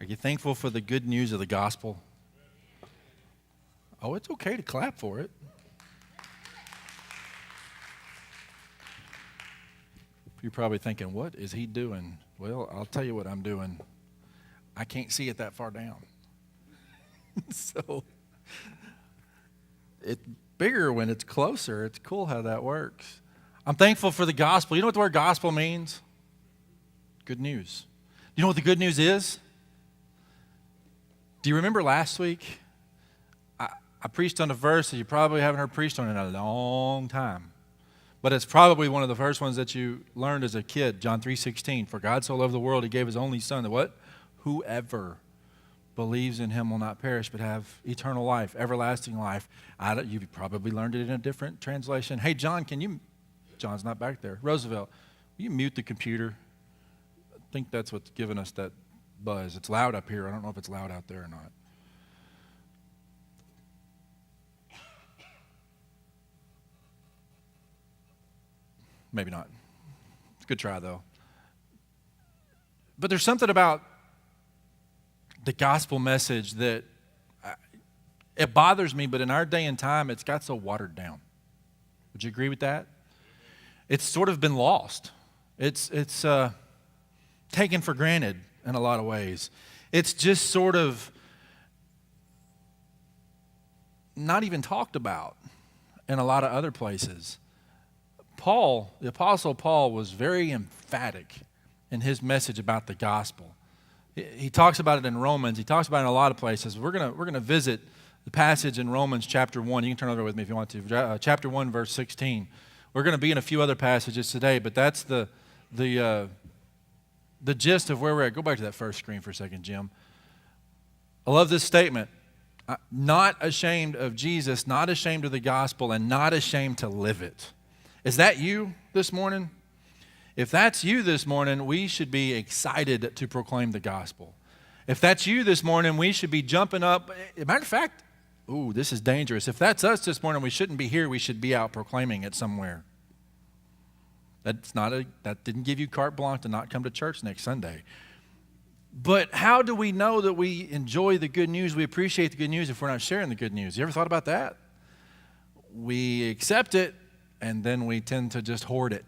Are you thankful for the good news of the gospel? Oh, it's okay to clap for it. You're probably thinking, what is he doing? Well, I'll tell you what I'm doing. I can't see it that far down. So it's bigger when it's closer. It's cool how that works. I'm thankful for the gospel. You know what the word gospel means? Good news. You know what the good news is? Do you remember last week? I preached on a verse that you probably haven't heard preached on in a long time. But it's probably one of the first ones that you learned as a kid, John 3:16. For God so loved the world, he gave his only son, that what? Whoever believes in him will not perish, but have eternal life, everlasting life. You've probably learned it in a different translation. Hey, John, John's not back there. Roosevelt, will you mute the computer? I think that's what's giving us that buzz. It's loud up here. I don't know if it's loud out there or not. Maybe not. It's a good try, though. But there's something about the gospel message that it bothers me, but in our day and time, it's got so watered down. Would you agree with that? It's sort of been lost. It's taken for granted in a lot of ways. It's just sort of not even talked about in a lot of other places. Paul, the Apostle Paul, was very emphatic in his message about the gospel. He talks about it in Romans. He talks about it in a lot of places. We're gonna visit the passage in Romans chapter 1. You can turn over with me if you want to. Chapter 1, verse 16. We're going to be in a few other passages today, but that's the gist of where we're at. Go back to that first screen for a second, Jim. I love this statement. Not ashamed of Jesus, not ashamed of the gospel, and not ashamed to live it. Is that you this morning? If that's you this morning, we should be excited to proclaim the gospel. If that's you this morning, we should be jumping up. As a matter of fact, this is dangerous. If that's us this morning, we shouldn't be here. We should be out proclaiming it somewhere. That didn't give you carte blanche to not come to church next Sunday. But how do we know that we enjoy the good news, we appreciate the good news if we're not sharing the good news? You ever thought about that? We accept it, and then we tend to just hoard it.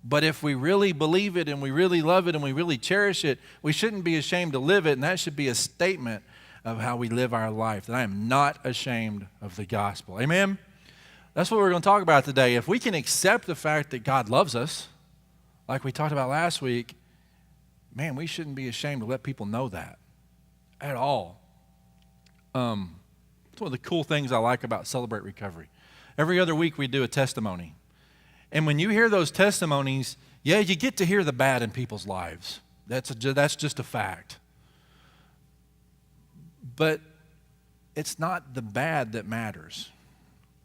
But if we really believe it and we really love it and we really cherish it, we shouldn't be ashamed to live it, and that should be a statement of how we live our life, that I am not ashamed of the gospel. Amen? That's what we're going to talk about today. If we can accept the fact that God loves us, like we talked about last week, man, we shouldn't be ashamed to let people know that at all. It's one of the cool things I like about Celebrate Recovery. Every other week we do a testimony. And when you hear those testimonies, you get to hear the bad in people's lives. That's just a fact. But it's not the bad that matters.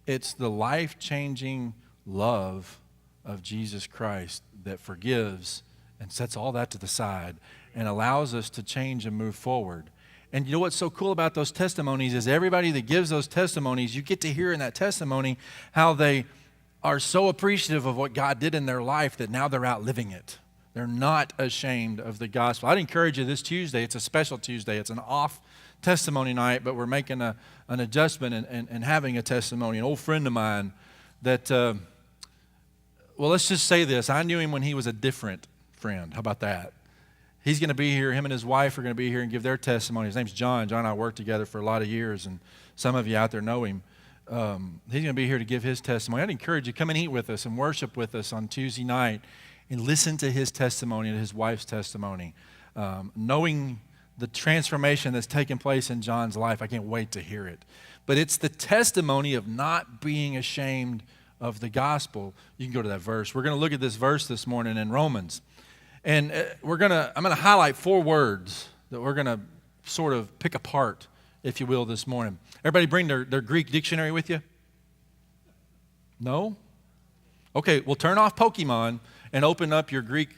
It's the life-changing love of Jesus Christ that forgives and sets all that to the side and allows us to change and move forward. And you know what's so cool about those testimonies is everybody that gives those testimonies, you get to hear in that testimony how they are so appreciative of what God did in their life that now they're out living it. They're not ashamed of the gospel. I'd encourage you this Tuesday. It's a special Tuesday. It's an off testimony night, but we're making an adjustment and having a testimony. An old friend of mine that, let's just say this. I knew him when he was a different friend. How about that? He's going to be here. Him and his wife are going to be here and give their testimony. His name's John. John and I worked together for a lot of years, and some of you out there know him. He's going to be here to give his testimony. I'd encourage you, come and eat with us and worship with us on Tuesday night and listen to his testimony and his wife's testimony. Knowing the transformation that's taken place in John's life, I can't wait to hear it. But it's the testimony of not being ashamed of the gospel. You can go to that verse. We're going to look at this verse this morning in Romans. And I'm going to highlight 4 words that we're going to sort of pick apart, if you will, this morning. Everybody bring their Greek dictionary with you? No? Okay, well, turn off Pokemon and open up your Greek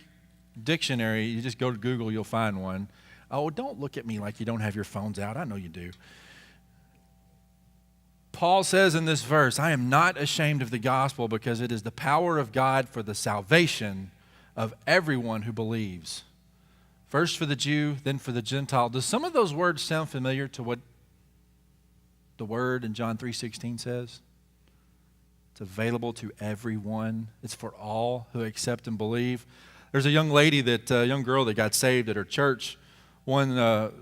dictionary. You just go to Google, you'll find one. Oh, don't look at me like you don't have your phones out. I know you do. Paul says in this verse, I am not ashamed of the gospel because it is the power of God for the salvation of everyone who believes. First for the Jew, then for the Gentile. Does some of those words sound familiar to what the word in John 3:16 says? It's available to everyone. It's for all who accept and believe. There's a young girl that got saved at her church, one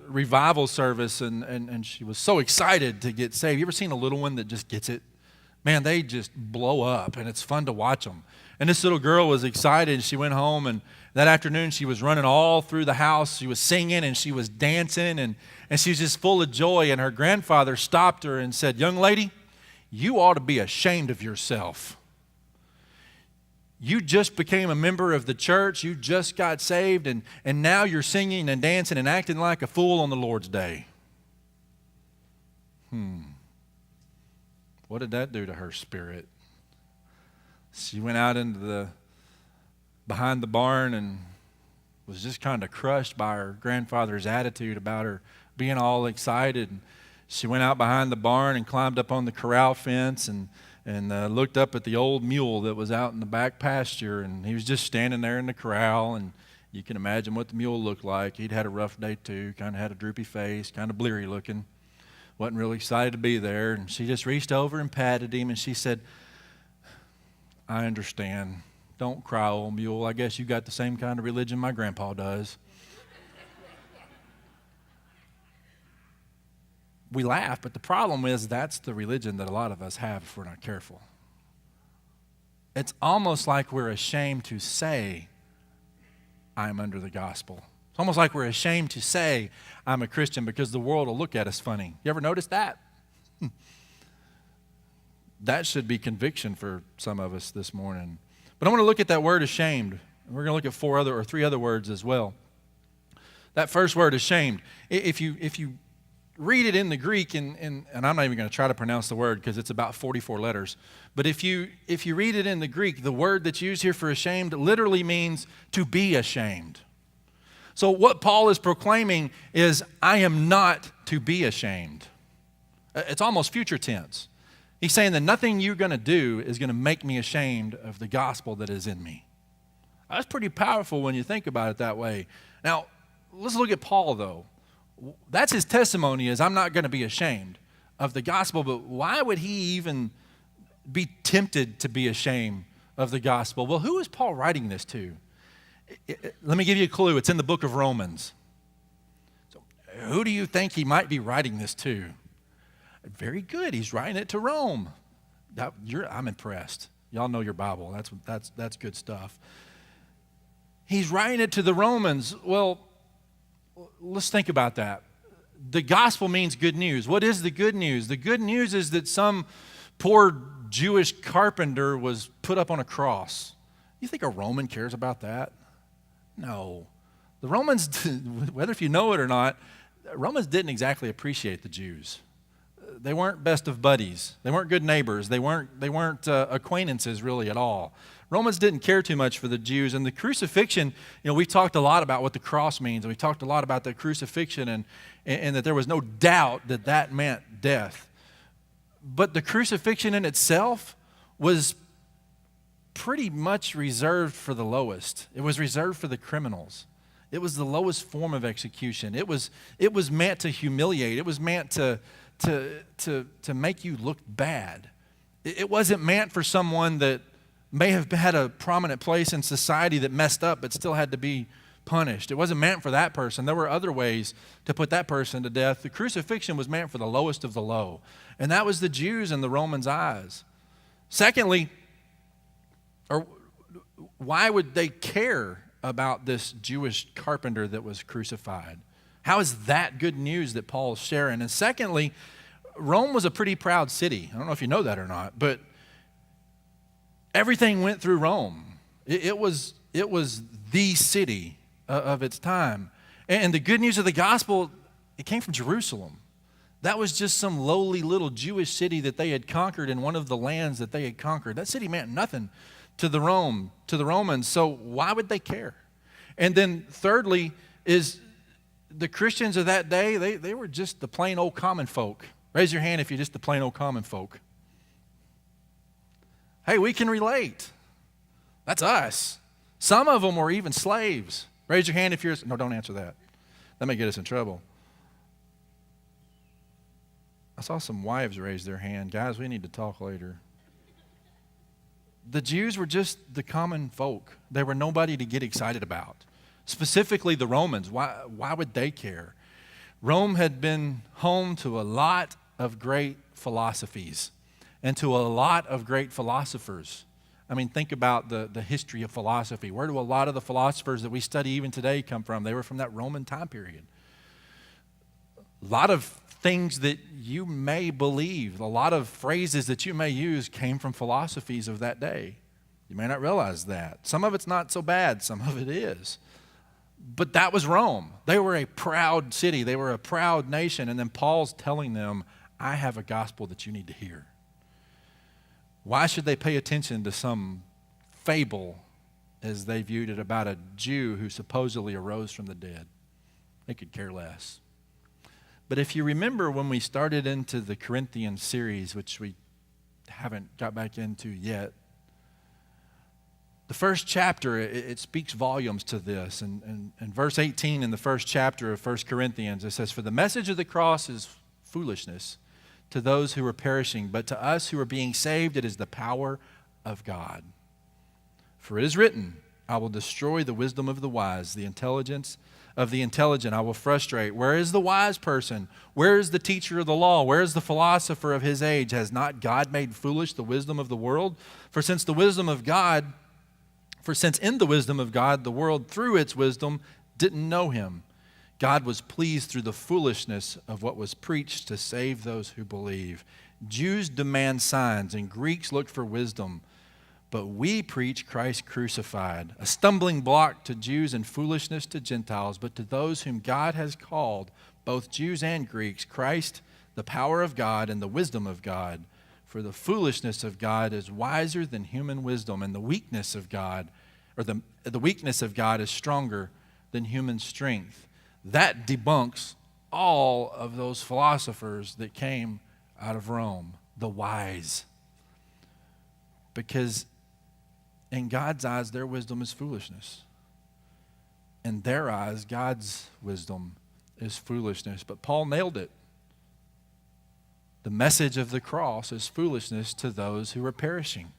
revival service, and she was so excited to get saved. You ever seen a little one that just gets it? Man, they just blow up, and it's fun to watch them. And this little girl was excited, and she went home, and that afternoon she was running all through the house. She was singing, and she was dancing, and she was just full of joy. And her grandfather stopped her and said, "Young lady, you ought to be ashamed of yourself. You just became a member of the church. You just got saved, and now you're singing and dancing and acting like a fool on the Lord's day." What did that do to her spirit? She went out into behind the barn and was just kind of crushed by her grandfather's attitude about her being all excited. She went out behind the barn and climbed up on the corral fence and looked up at the old mule that was out in the back pasture, and he was just standing there in the corral, and you can imagine what the mule looked like. He'd had a rough day too, kind of had a droopy face, kind of bleary looking, wasn't really excited to be there. And she just reached over and patted him, and she said, "I understand. Don't cry, old mule. I guess you got the same kind of religion my grandpa does." We laugh, but the problem is that's the religion that a lot of us have if we're not careful. It's almost like we're ashamed to say, "I'm under the gospel." It's almost like we're ashamed to say, "I'm a Christian," because the world will look at us funny. You ever notice that? That should be conviction for some of us this morning. But I want to look at that word ashamed. We're going to look at three other words as well. That first word, ashamed. If you read it in the Greek, and I'm not even going to try to pronounce the word because it's about 44 letters. But if you read it in the Greek, the word that's used here for ashamed literally means to be ashamed. So what Paul is proclaiming is, I am not to be ashamed. It's almost future tense. He's saying that nothing you're going to do is going to make me ashamed of the gospel that is in me. That's pretty powerful when you think about it that way. Now, let's look at Paul, though. That's his testimony, is I'm not going to be ashamed of the gospel, but why would he even be tempted to be ashamed of the gospel? Well, who is Paul writing this to? Let me give you a clue. It's in the book of Romans. So, who do you think he might be writing this to? Very good. He's writing it to Rome. I'm impressed. Y'all know your Bible. That's good stuff. He's writing it to the Romans. Well, let's think about that. The gospel means good news. What is the good news? The good news is that some poor Jewish carpenter was put up on a cross. You think a Roman cares about that? No. The Romans, whether if you know it or not, Romans didn't exactly appreciate the Jews. They weren't best of buddies. They weren't good neighbors. They weren't acquaintances really at all. Romans didn't care too much for the Jews. And the crucifixion, we've talked a lot about what the cross means. And we talked a lot about the crucifixion and that there was no doubt that meant death. But the crucifixion in itself was pretty much reserved for the lowest. It was reserved for the criminals. It was the lowest form of execution. It was meant to humiliate. It was meant to make you look bad. It wasn't meant for someone that may have had a prominent place in society that messed up but still had to be punished. It wasn't meant for that person. There were other ways to put that person to death. The crucifixion was meant for the lowest of the low. And that was the Jews in the Romans' eyes. Secondly, why would they care about this Jewish carpenter that was crucified? How is that good news that Paul's sharing? And secondly, Rome was a pretty proud city. I don't know if you know that or not, but everything went through Rome. It was the city of its time. And the good news of the gospel, it came from Jerusalem. That was just some lowly little Jewish city that they had conquered in one of the lands that they had conquered. That city meant nothing to the Romans. So why would they care? And then thirdly is the Christians of that day, they were just the plain old common folk. Raise your hand if you're just the plain old common folk. Hey, we can relate. That's us. Some of them were even slaves. Raise your hand if you're... No, don't answer that. That may get us in trouble. I saw some wives raise their hand. Guys, we need to talk later. The Jews were just the common folk. They were nobody to get excited about. Specifically the Romans. Why would they care? Rome had been home to a lot of great philosophies and to a lot of great philosophers. I mean, think about the history of philosophy. Where do a lot of the philosophers that we study even today come from? They were from that Roman time period. A lot of things that you may believe, a lot of phrases that you may use came from philosophies of that day. You may not realize that. Some of it's not so bad, some of it is. But that was Rome. They were a proud city. They were a proud nation. And then Paul's telling them, I have a gospel that you need to hear. Why should they pay attention to some fable as they viewed it about a Jew who supposedly arose from the dead? They could care less. But if you remember when we started into the Corinthians series, which we haven't got back into yet, the first chapter, it speaks volumes to this. And verse 18 in the first chapter of 1 Corinthians, it says, for the message of the cross is foolishness to those who are perishing, but to us who are being saved, it is the power of God. For it is written, I will destroy the wisdom of the wise, the intelligence of the intelligent I will frustrate. Where is the wise person? Where is the teacher of the law? Where is the philosopher of his age? Has not God made foolish the wisdom of the world? For since in the wisdom of God, the world through its wisdom didn't know him, God was pleased through the foolishness of what was preached to save those who believe. Jews demand signs and Greeks look for wisdom. But we preach Christ crucified, a stumbling block to Jews and foolishness to Gentiles, but to those whom God has called, both Jews and Greeks, Christ, the power of God and the wisdom of God. For the foolishness of God is wiser than human wisdom, and the weakness of God, or the weakness of God is stronger than human strength. That debunks all of those philosophers that came out of Rome, the wise. Because in God's eyes, their wisdom is foolishness. In their eyes, God's wisdom is foolishness. But Paul nailed it. The message of the cross is foolishness to those who are perishing.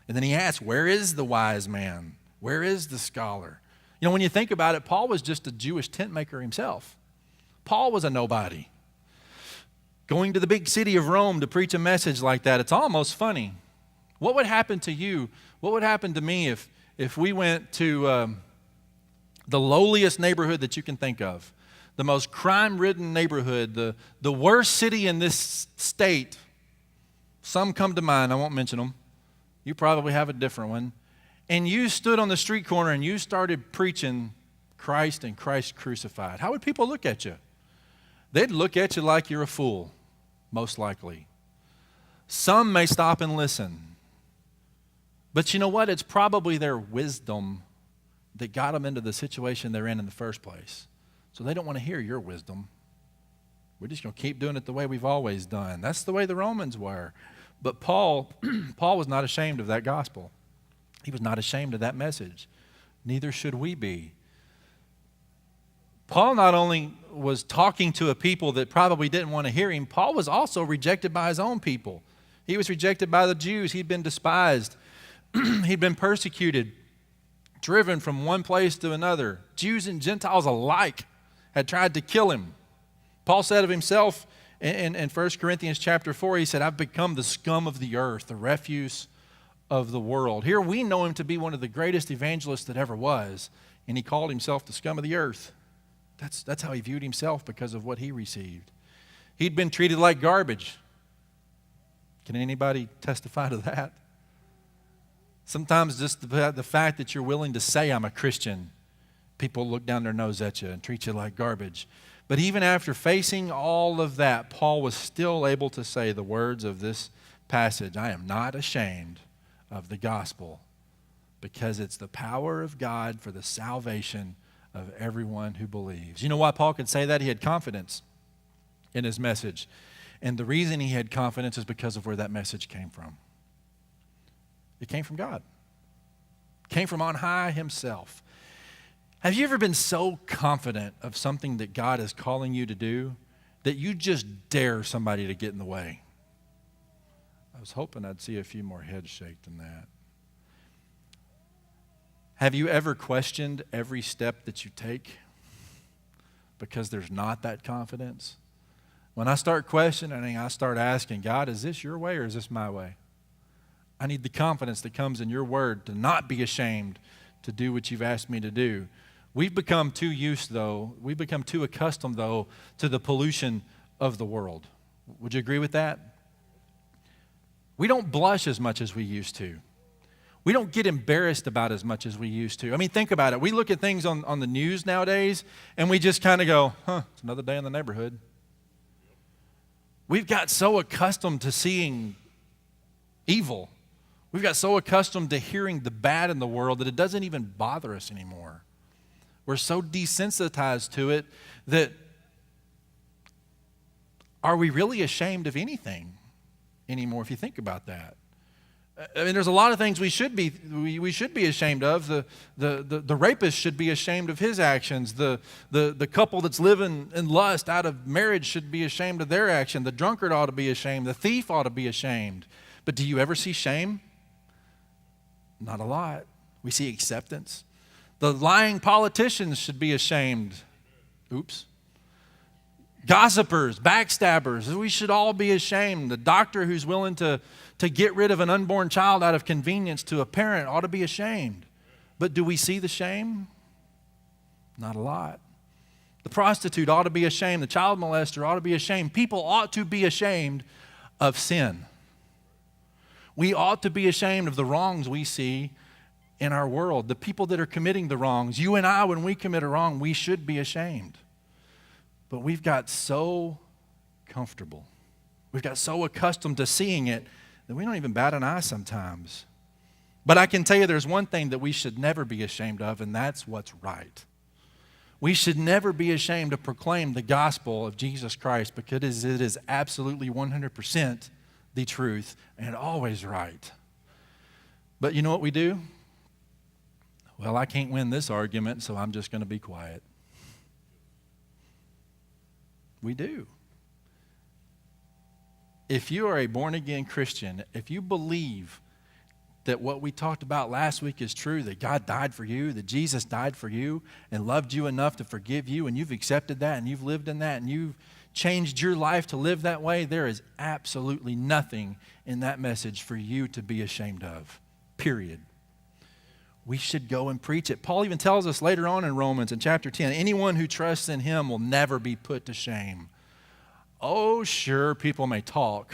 And then he asks, where is the wise man? Where is the scholar? You know, when you think about it, Paul was just a Jewish tent maker himself. Paul was a nobody. Going to the big city of Rome to preach a message like that, it's almost funny. What would happen to you? What would happen to me if we went to the lowliest neighborhood that you can think of, the most crime-ridden neighborhood, the worst city in this state? Some come to mind. I won't mention them. You probably have a different one. And you stood on the street corner and you started preaching Christ and Christ crucified. How would people look at you? They'd look at you like you're a fool, most likely. Some may stop and listen. But you know what? It's probably their wisdom that got them into the situation they're in the first place. So they don't want to hear your wisdom. We're just going to keep doing it the way we've always done. That's the way the Romans were. But Paul was not ashamed of that gospel. He was not ashamed of that message. Neither should we be. Paul not only was talking to a people that probably didn't want to hear him, Paul was also rejected by his own people. He was rejected by the Jews. He'd been despised. He'd been persecuted, driven from one place to another. Jews and Gentiles alike had tried to kill him. Paul said of himself in 1 Corinthians chapter 4, he said, I've become the scum of the earth, the refuse of the world. Here we know him to be one of the greatest evangelists that ever was, and he called himself the scum of the earth. That's how he viewed himself because of what he received. He'd been treated like garbage. Can anybody testify to that? Sometimes just the fact that you're willing to say I'm a Christian, people look down their nose at you and treat you like garbage. But even after facing all of that, Paul was still able to say the words of this passage, I am not ashamed of the gospel because it's the power of God for the salvation of everyone who believes. You know why Paul could say that? He had confidence in his message. And the reason he had confidence is because of where that message came from. It came from God. It came from on high himself. Have you ever been so confident of something that God is calling you to do that you just dare somebody to get in the way? I was hoping I'd see a few more heads shake than that. Have you ever questioned every step that you take because there's not that confidence? When I start questioning, I start asking, God, is this your way or is this my way? I need the confidence that comes in your word to not be ashamed to do what you've asked me to do. We've become too accustomed, though, to the pollution of the world. Would you agree with that? We don't blush as much as we used to. We don't get embarrassed about as much as we used to. I mean, think about it. We look at things on the news nowadays, and we just kind of go, it's another day in the neighborhood. We've got so accustomed to seeing evil. We've got so accustomed to hearing the bad in the world that it doesn't even bother us anymore. We're so desensitized to it that are we really ashamed of anything anymore if you think about that? I mean, there's a lot of things we should be ashamed of. The rapist should be ashamed of his actions. The couple that's living in lust out of marriage should be ashamed of their action. The drunkard ought to be ashamed. The thief ought to be ashamed. But do you ever see shame? Not a lot. We see acceptance. The lying politicians should be ashamed. Oops. Gossipers, backstabbers, we should all be ashamed. The doctor who's willing to get rid of an unborn child out of convenience to a parent ought to be ashamed. But do we see the shame? Not a lot. The prostitute ought to be ashamed. The child molester ought to be ashamed. People ought to be ashamed of sin. We ought to be ashamed of the wrongs we see in our world, the people that are committing the wrongs. You and I, when we commit a wrong, we should be ashamed. But we've got so comfortable. We've got so accustomed to seeing it that we don't even bat an eye sometimes. But I can tell you there's one thing that we should never be ashamed of, and that's what's right. We should never be ashamed to proclaim the gospel of Jesus Christ because it is absolutely 100% the truth and always right. But you know what we do? Well, I can't win this argument, so I'm just going to be quiet. We do. If you are a born-again Christian, if you believe that what we talked about last week is true, that God died for you, that Jesus died for you and loved you enough to forgive you, and you've accepted that and you've lived in that and you've changed your life to live that way, there is absolutely nothing in that message for you to be ashamed of, period. We should go and preach it. Paul even tells us later on in Romans in chapter 10, anyone who trusts in him will never be put to shame. Oh, sure, people may talk.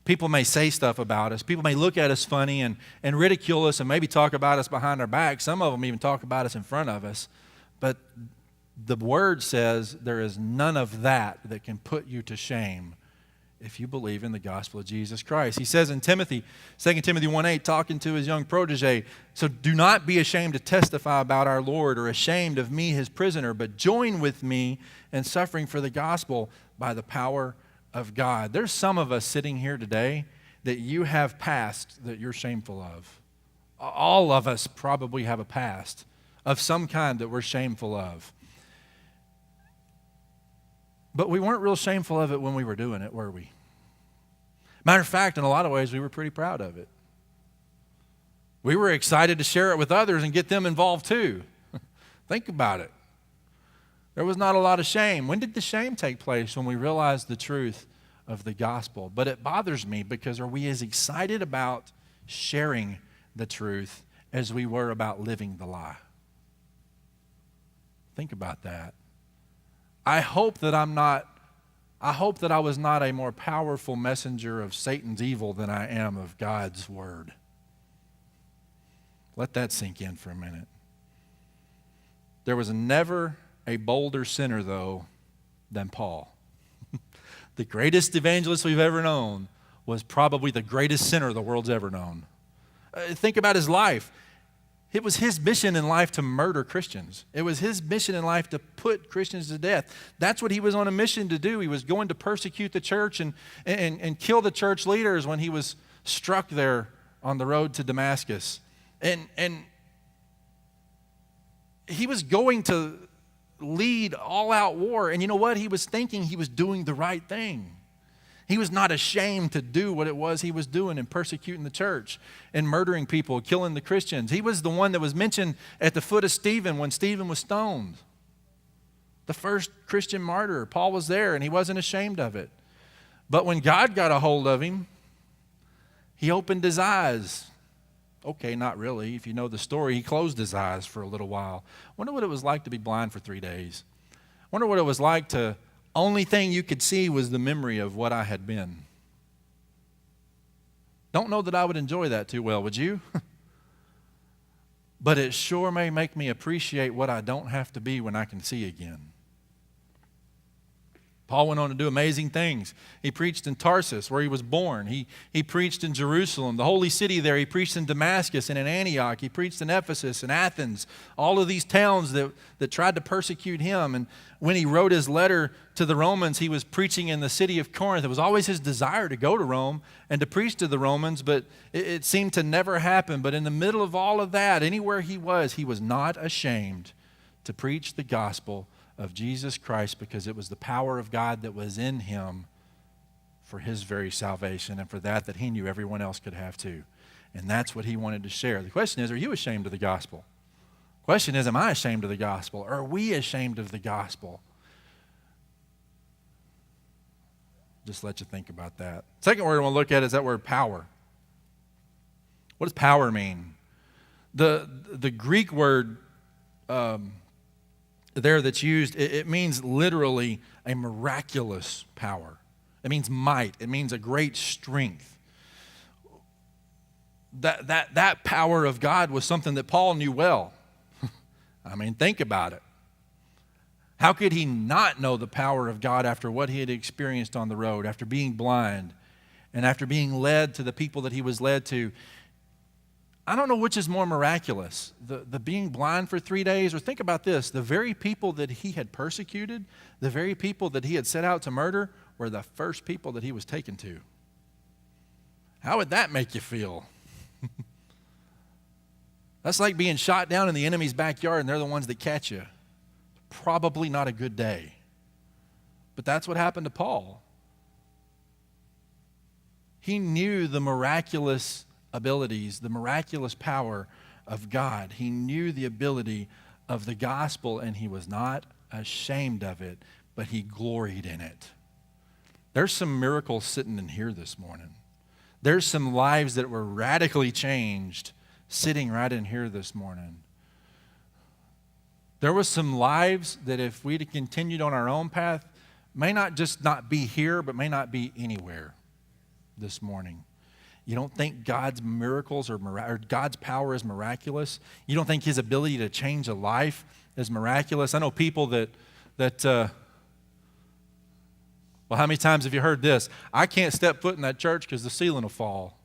People may say stuff about us. People may look at us funny and ridicule us and maybe talk about us behind our back. Some of them even talk about us in front of us. But the word says there is none of that that can put you to shame if you believe in the gospel of Jesus Christ. He says in Timothy, 2 Timothy 1:8, talking to his young protege, so do not be ashamed to testify about our Lord or ashamed of me, his prisoner, but join with me in suffering for the gospel by the power of God. There's some of us sitting here today that you have past that you're shameful of. All of us probably have a past of some kind that we're shameful of. But we weren't real shameful of it when we were doing it, were we? Matter of fact, in a lot of ways, we were pretty proud of it. We were excited to share it with others and get them involved too. Think about it. There was not a lot of shame. When did the shame take place? When we realized the truth of the gospel. But it bothers me because are we as excited about sharing the truth as we were about living the lie? Think about that. I hope that I was not a more powerful messenger of Satan's evil than I am of God's word. Let that sink in for a minute. There was never a bolder sinner, though, than Paul. The greatest evangelist we've ever known was probably the greatest sinner the world's ever known. Think about his life. It was his mission in life to murder Christians. It was his mission in life to put Christians to death. That's what he was on a mission to do. He was going to persecute the church and kill the church leaders when he was struck there on the road to Damascus. And he was going to lead all-out war. And you know what? He was thinking he was doing the right thing. He was not ashamed to do what it was he was doing and persecuting the church and murdering people, killing the Christians. He was the one that was mentioned at the foot of Stephen when Stephen was stoned. The first Christian martyr. Paul was there and he wasn't ashamed of it. But when God got a hold of him, he opened his eyes. Okay, not really. If you know the story, he closed his eyes for a little while. Wonder what it was like to be blind for 3 days. Wonder what it was like to, only thing you could see was the memory of what I had been. Don't know that I would enjoy that too well, would you? But it sure may make me appreciate what I don't have to be when I can see again. Paul went on to do amazing things. He preached in Tarsus, where he was born. He preached in Jerusalem, the holy city there. He preached in Damascus and in Antioch. He preached in Ephesus and Athens, all of these towns that tried to persecute him. And when he wrote his letter to the Romans, he was preaching in the city of Corinth. It was always his desire to go to Rome and to preach to the Romans, but it seemed to never happen. But in the middle of all of that, anywhere he was not ashamed to preach the gospel of Jesus Christ, because it was the power of God that was in him for his very salvation, and for that he knew everyone else could have too. And that's what he wanted to share. The question is, are you ashamed of the gospel? The question is, am I ashamed of the gospel? Are we ashamed of the gospel? Just let you think about that. Second word I want to look at is that word power. What does power mean? The Greek word there that's used, it means literally a miraculous power. It means might. It means a great strength. That power of God was something that Paul knew well. I mean, think about it. How could he not know the power of God after what he had experienced on the road, after being blind, and after being led to the people that he was led to? I don't know which is more miraculous, the being blind for 3 days, or think about this, the very people that he had persecuted, the very people that he had set out to murder, were the first people that he was taken to. How would that make you feel? That's like being shot down in the enemy's backyard and they're the ones that catch you. Probably not a good day. But that's what happened to Paul. He knew the miraculous abilities, the miraculous power of God. He knew the ability of the gospel, and he was not ashamed of it, but he gloried in it. There's some miracles sitting in here this morning. There's some lives that were radically changed sitting right in here this morning. There was some lives that if we'd have continued on our own path, may not just not be here, but may not be anywhere this morning. You don't think God's miracles or God's power is miraculous? You don't think his ability to change a life is miraculous? I know people that well, how many times have you heard this? I can't step foot in that church because the ceiling will fall.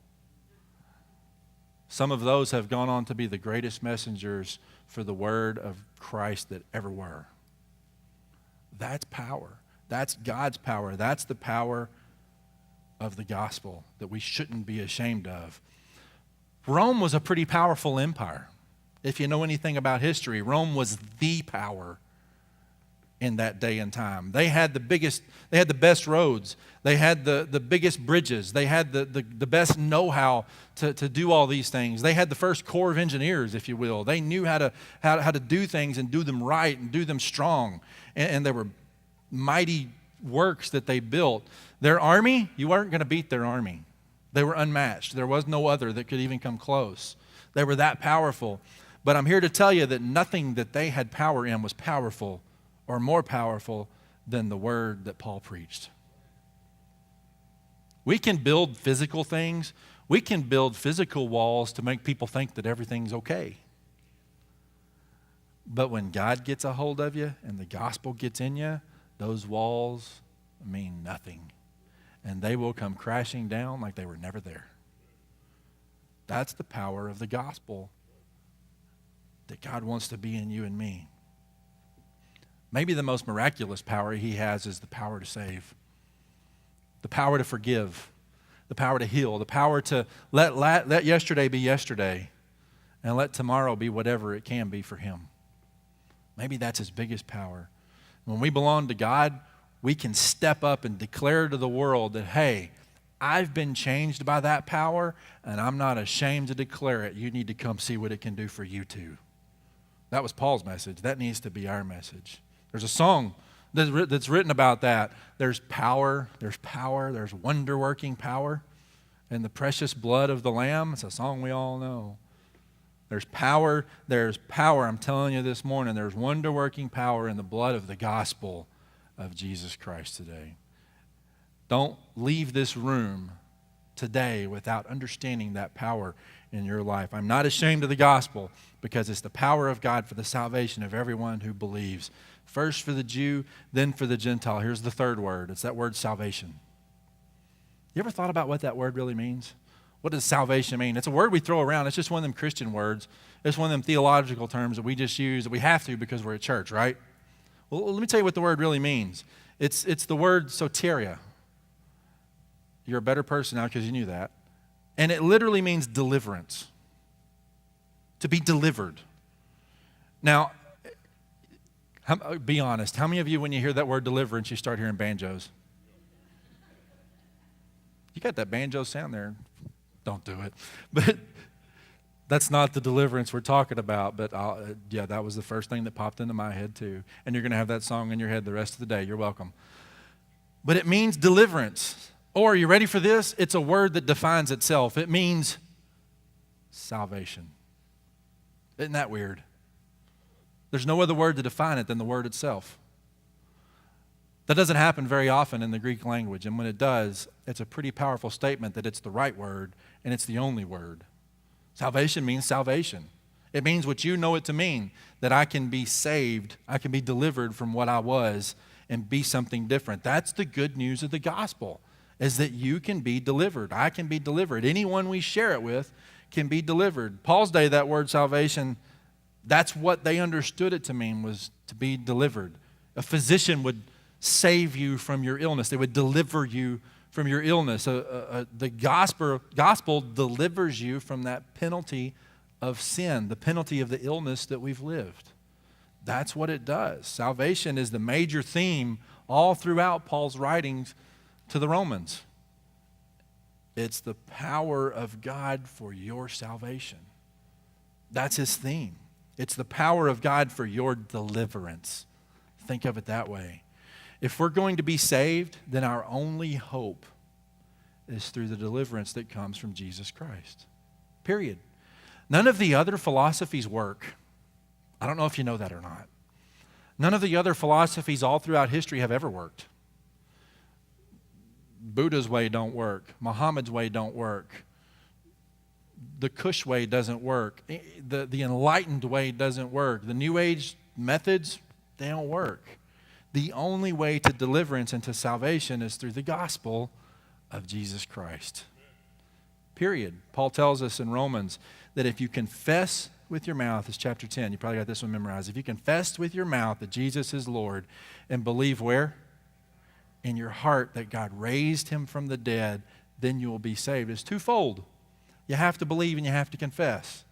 Some of those have gone on to be the greatest messengers for the word of Christ that ever were. That's power. That's God's power. That's the power of the gospel that we shouldn't be ashamed of. Rome was a pretty powerful empire. If you know anything about history, Rome was the power in that day and time. They had the best roads. They had the biggest bridges. They had the best know-how to do all these things. They had the first corps of engineers, if you will. They knew how to do things and do them right and do them strong. And there were mighty works that they built. Their army, you weren't going to beat their army. They were unmatched. There was no other that could even come close. They were that powerful. But I'm here to tell you that nothing that they had power in was powerful or more powerful than the word that Paul preached. We can build physical things. We can build physical walls to make people think that everything's okay. But when God gets a hold of you and the gospel gets in you, those walls mean nothing. And they will come crashing down like they were never there. That's the power of the gospel that God wants to be in you and me. Maybe the most miraculous power he has is the power to save, the power to forgive, the power to heal, the power to let yesterday be yesterday and let tomorrow be whatever it can be for him. Maybe that's his biggest power. When we belong to God, we can step up and declare to the world that, hey, I've been changed by that power, and I'm not ashamed to declare it. You need to come see what it can do for you too. That was Paul's message. That needs to be our message. There's a song that's written about that. There's power, there's wonder-working power in the precious blood of the Lamb. It's a song we all know. There's power. I'm telling you this morning, there's wonder-working power in the blood of the gospel of Jesus Christ today. Don't leave this room today without understanding that power in your life. I'm not ashamed of the gospel because it's the power of God for the salvation of everyone who believes. First for the Jew, then for the Gentile. Here's the third word. It's that word salvation. You ever thought about what that word really means? What does salvation mean? It's a word we throw around. It's just one of them Christian words. It's one of them theological terms that we just use, that we have to because we're at church, right? Well, let me tell you what the word really means. It's the word soteria. You're a better person now because you knew that. And it literally means deliverance. To be delivered. Now, be honest. How many of you, when you hear that word deliverance, you start hearing banjos? You got that banjo sound there. Don't do it. But that's not the deliverance we're talking about. But yeah, that was the first thing that popped into my head too. And you're going to have that song in your head the rest of the day. You're welcome. But it means deliverance. Or, are you ready for this? It's a word that defines itself. It means salvation. Isn't that weird? There's no other word to define it than the word itself. That doesn't happen very often in the Greek language, and when it does, it's a pretty powerful statement that it's the right word and it's the only word. Salvation means salvation. It means what you know it to mean, that I can be saved, I can be delivered from what I was and be something different. That's the good news of the gospel, is that you can be delivered. I can be delivered. Anyone we share it with can be delivered. Paul's day, that word salvation, that's what they understood it to mean, was to be delivered. A physician would save you from your illness. They would deliver you from your illness. The gospel delivers you from that penalty of sin, the penalty of the illness that we've lived. That's what it does. Salvation is the major theme all throughout Paul's writings to the Romans. It's the power of God for your salvation. That's his theme. It's the power of God for your deliverance. Think of it that way. If we're going to be saved, then our only hope is through the deliverance that comes from Jesus Christ. Period. None of the other philosophies work. I don't know if you know that or not. None of the other philosophies all throughout history have ever worked. Buddha's way don't work. Muhammad's way don't work. The Kush way doesn't work. The enlightened way doesn't work. The New Age methods, they don't work. The only way to deliverance and to salvation is through the gospel of Jesus Christ. Period. Paul tells us in Romans that if you confess with your mouth, it's chapter 10, you probably got this one memorized. If you confess with your mouth that Jesus is Lord and believe where? In your heart that God raised him from the dead, then you will be saved. It's twofold. You have to believe and you have to confess.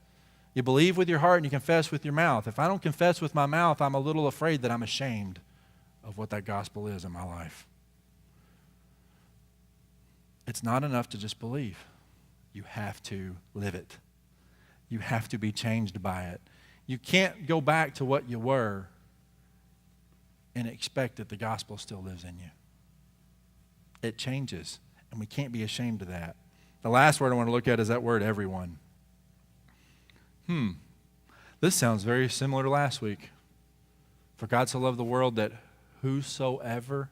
You believe with your heart and you confess with your mouth. If I don't confess with my mouth, I'm a little afraid that I'm ashamed of what that gospel is in my life. It's not enough to just believe. You have to live it. You have to be changed by it. You can't go back to what you were and expect that the gospel still lives in you. It changes, and we can't be ashamed of that. The last word I want to look at is that word everyone. This sounds very similar to last week. For God so loved the world that whosoever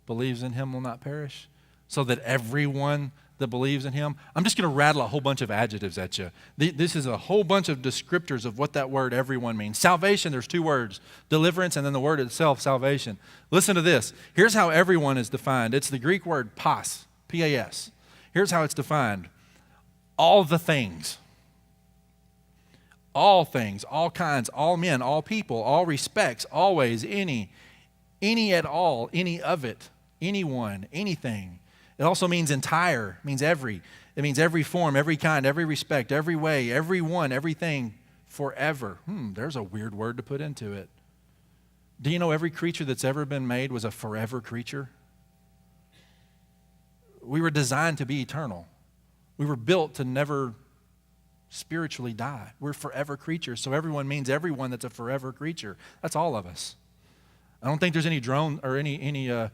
believes in him will not perish, so that everyone that believes in him. I'm just going to rattle a whole bunch of adjectives at you. This is a whole bunch of descriptors of what that word everyone means. Salvation, there's two words, deliverance, and then the word itself, salvation. Listen to this. Here's how everyone is defined. It's the Greek word pas, P-A-S. Here's how it's defined. All the things. All things, all kinds, all men, all people, all respects, always, any at all, any of it, anyone, anything. It also means entire, means every. It means every form, every kind, every respect, every way, everyone, everything, forever. There's a weird word to put into it. Do you know every creature that's ever been made was a forever creature? We were designed to be eternal. We were built to never spiritually die. We're forever creatures. So everyone means everyone that's a forever creature. That's all of us. I don't think there's any drone or any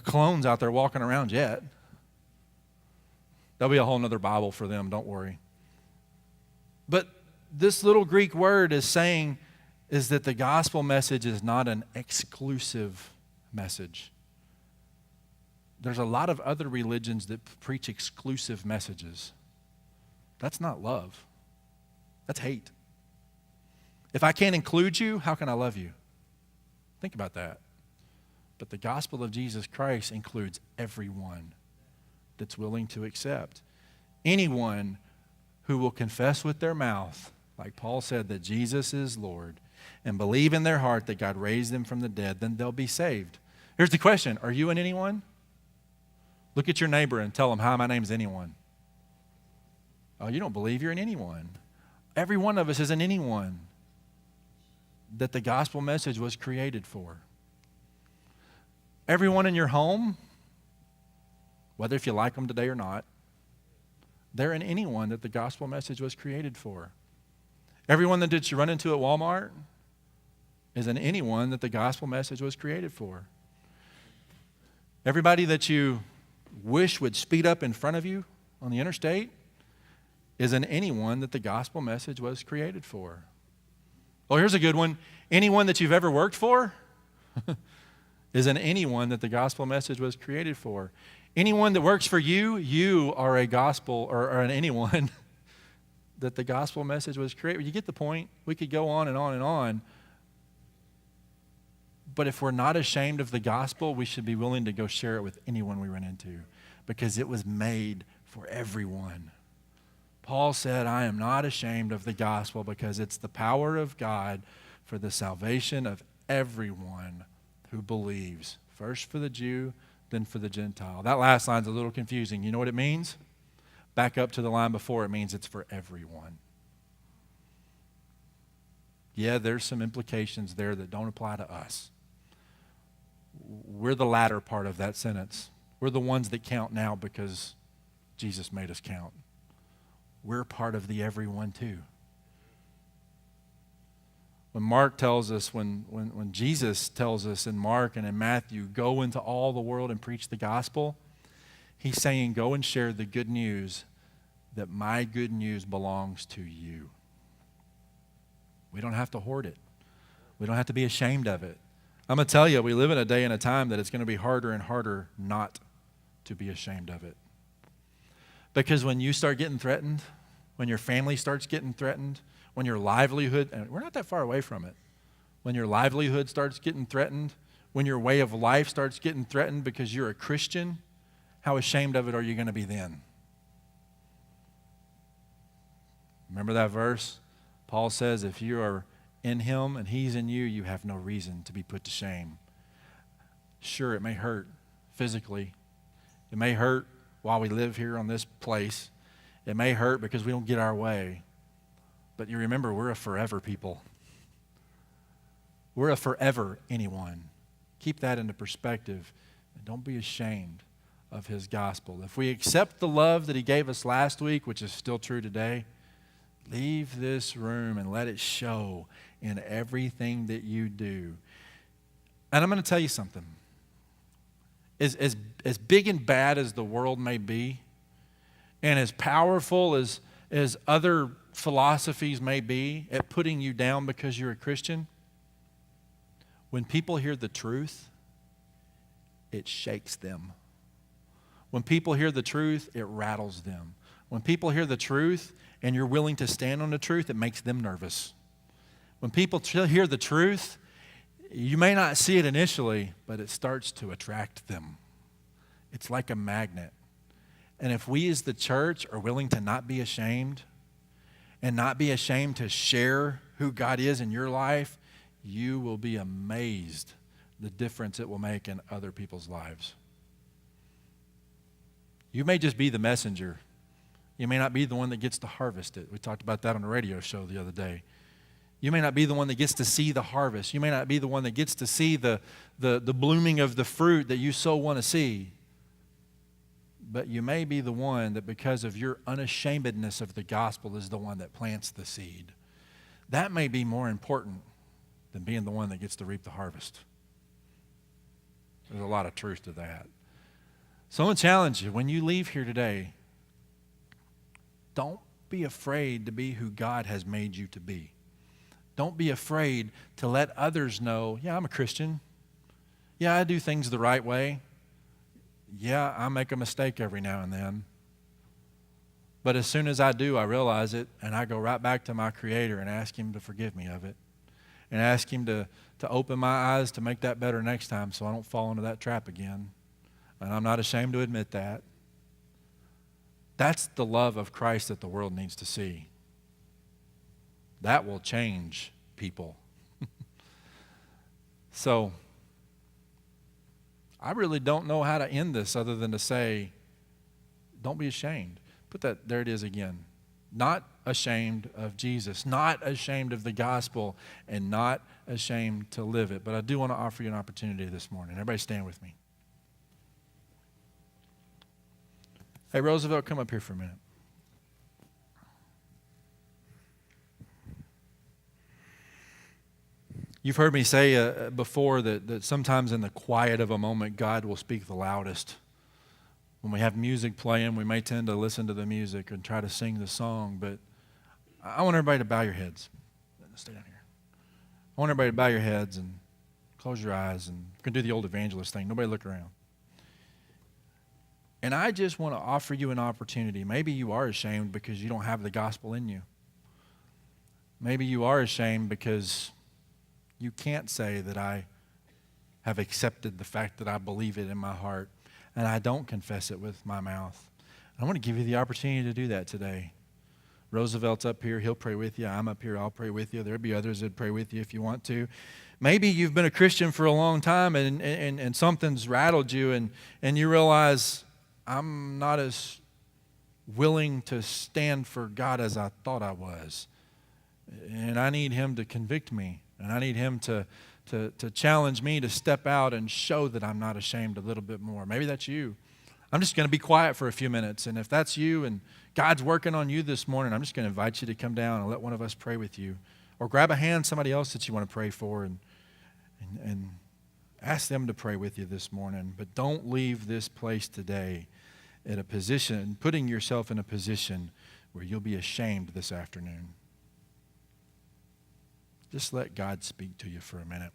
clones out there walking around yet. There'll be a whole nother Bible for them, don't worry. But this little Greek word is saying is that the gospel message is not an exclusive message. There's a lot of other religions that preach exclusive messages. That's not love. That's hate. If I can't include you, how can I love you? Think about that. But the gospel of Jesus Christ includes everyone that's willing to accept. Anyone who will confess with their mouth, like Paul said, that Jesus is Lord, and believe in their heart that God raised him from the dead, then they'll be saved. Here's the question. Are you an anyone? Look at your neighbor and tell them, hi, my name's anyone. Oh, you don't believe you're an anyone. Every one of us is an anyone that the gospel message was created for. Everyone in your home, whether if you like them today or not, they're an anyone that the gospel message was created for. Everyone that you run into at Walmart is an anyone that the gospel message was created for. Everybody that you wish would speed up in front of you on the interstate is an anyone that the gospel message was created for. Oh, here's a good one. Anyone that you've ever worked for is an anyone that the gospel message was created for. Anyone that works for you, you are a gospel or an anyone that the gospel message was created. You get the point? We could go on and on and on. But if we're not ashamed of the gospel, we should be willing to go share it with anyone we run into because it was made for everyone. Paul said, I am not ashamed of the gospel because it's the power of God for the salvation of everyone who believes. First for the Jew, then for the Gentile. That last line's a little confusing. You know what it means? Back up to the line before, it means it's for everyone. Yeah, there's some implications there that don't apply to us. We're the latter part of that sentence. We're the ones that count now because Jesus made us count. We're part of the everyone too. When Mark tells us, when Jesus tells us in Mark and in Matthew, go into all the world and preach the gospel, he's saying go and share the good news that my good news belongs to you. We don't have to hoard it. We don't have to be ashamed of it. I'm going to tell you, we live in a day and a time that it's going to be harder and harder not to be ashamed of it. Because when you start getting threatened, when your family starts getting threatened, when your livelihood, and we're not that far away from it, when your livelihood starts getting threatened, when your way of life starts getting threatened because you're a Christian, how ashamed of it are you going to be then? Remember that verse? Paul says, if you are in him and he's in you, you have no reason to be put to shame. Sure, it may hurt physically. It may hurt while we live here on this place. It may hurt because we don't get our way. But you remember, we're a forever people. We're a forever anyone. Keep that into perspective. And don't be ashamed of his gospel. If we accept the love that he gave us last week, which is still true today, leave this room and let it show in everything that you do. And I'm going to tell you something. As big and bad as the world may be, and as powerful as other philosophies may be at putting you down because you're a Christian, when people hear the truth, it shakes them. When people hear the truth, it rattles them. When people hear the truth and you're willing to stand on the truth, it makes them nervous. When people hear the truth, you may not see it initially, but it starts to attract them. It's like a magnet. And if we as the church are willing to not be ashamed and not be ashamed to share who God is in your life, you will be amazed the difference it will make in other people's lives. You may just be the messenger. You may not be the one that gets to harvest it. We talked about that on the radio show the other day. You may not be the one that gets to see the harvest. You may not be the one that gets to see the blooming of the fruit that you so want to see. But you may be the one that, because of your unashamedness of the gospel, is the one that plants the seed. That may be more important than being the one that gets to reap the harvest. There's a lot of truth to that. So I want to challenge you, when you leave here today, don't be afraid to be who God has made you to be. Don't be afraid to let others know, yeah, I'm a Christian. Yeah, I do things the right way. Yeah, I make a mistake every now and then. But as soon as I do, I realize it, and I go right back to my Creator and ask Him to forgive me of it. And ask Him to open my eyes to make that better next time so I don't fall into that trap again. And I'm not ashamed to admit that. That's the love of Christ that the world needs to see. That will change people. So, I really don't know how to end this other than to say, don't be ashamed. Put that, there it is again. Not ashamed of Jesus, not ashamed of the gospel, and not ashamed to live it. But I do want to offer you an opportunity this morning. Everybody stand with me. Hey, Roosevelt, come up here for a minute. You've heard me say before that sometimes in the quiet of a moment, God will speak the loudest. When we have music playing, we may tend to listen to the music and try to sing the song, but I want everybody to bow your heads. Stay down here. I want everybody to bow your heads and close your eyes, and you can do the old evangelist thing. Nobody look around. And I just want to offer you an opportunity. Maybe you are ashamed because you don't have the gospel in you. Maybe you are ashamed because you can't say that I have accepted the fact that I believe it in my heart and I don't confess it with my mouth. I want to give you the opportunity to do that today. Roosevelt's up here. He'll pray with you. I'm up here. I'll pray with you. There'll be others that pray with you if you want to. Maybe you've been a Christian for a long time and something's rattled you and you realize, I'm not as willing to stand for God as I thought I was. And I need Him to convict me. And I need Him to challenge me to step out and show that I'm not ashamed a little bit more. Maybe that's you. I'm just going to be quiet for a few minutes. And if that's you and God's working on you this morning, I'm just going to invite you to come down and let one of us pray with you. Or grab a hand, somebody else that you want to pray for, and ask them to pray with you this morning. But don't leave this place today at a position, putting yourself in a position where you'll be ashamed this afternoon. Just let God speak to you for a minute.